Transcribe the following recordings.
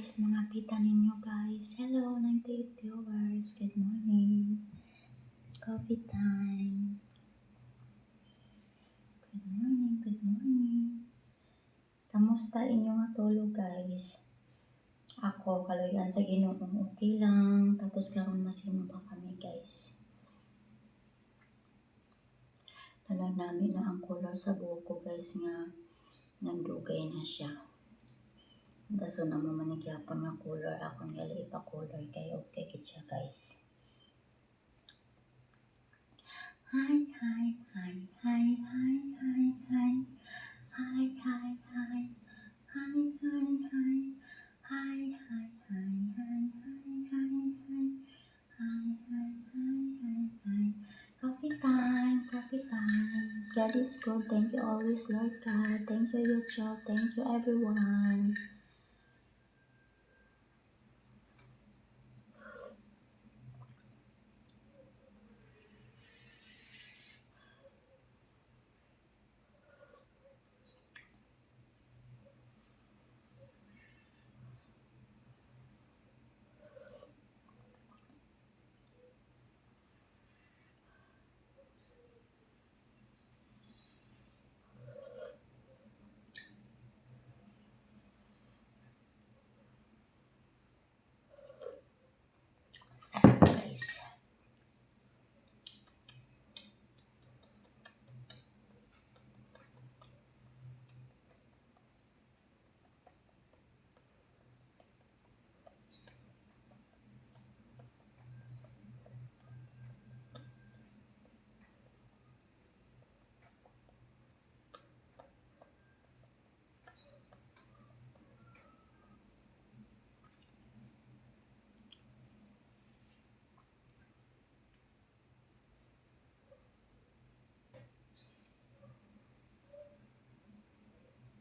guys, mga kita ninyo guys. Hello, 98 viewers. Good morning. Coffee time. Good morning, good morning. Kamusta inyong tulog guys? Ako, kaloyan sa Ginoo, okay lang. Tapos karon masimo pa kami guys. Talag namin na ang color sa buhok ko guys nga nagdugay na siya. Daso na mo manigyapon nga color akong gali ipa-color kay okay kit siya guys. Hi, hi, hi, hi, hi, hi, hi. Hi, hi, hi. Hi, hi, hi. Hi, hi, hi, hi, hi, hi, hi. Hi, hi, hi, hi, hi. Coffee time, coffee time. God is good. Thank you always, Lord God. Thank you, YouTube. Thank you, everyone. Sarap guys.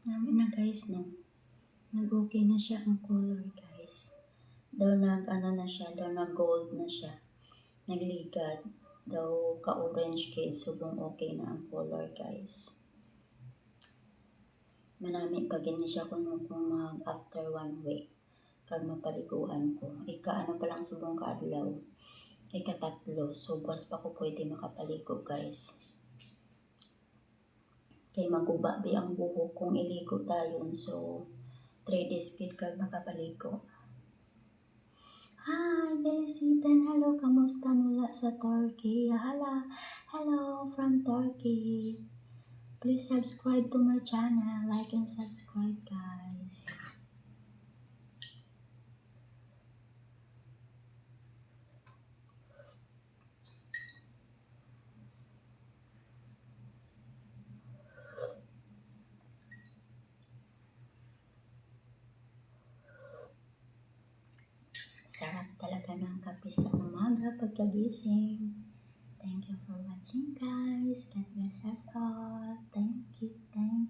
Namin na guys, no? Nag-okay na siya ang color guys. Daw nag-ano na siya, daw nag-gold na siya. Nagligad. Daw ka-orange kay subong okay na ang color guys. Manami pa gini siya kung mag after 1 week. Kag mapaliguan ko. Ika-ano pa lang subong kaadlaw. Ika-3. So, buwas pa ko pwede makapaligo guys. Kay maguba bi ang buhok kung iligo dayon. So, 3 days kid kag makapaligo. Hi, Belisitan. Hello, kamusta mula sa Turkey? Hello from Turkey. Please subscribe to my channel. Like and subscribe, guys. Sarap talaga ng kape sa umaga pagkagising. Thank you for watching guys. God bless us all. Thank you.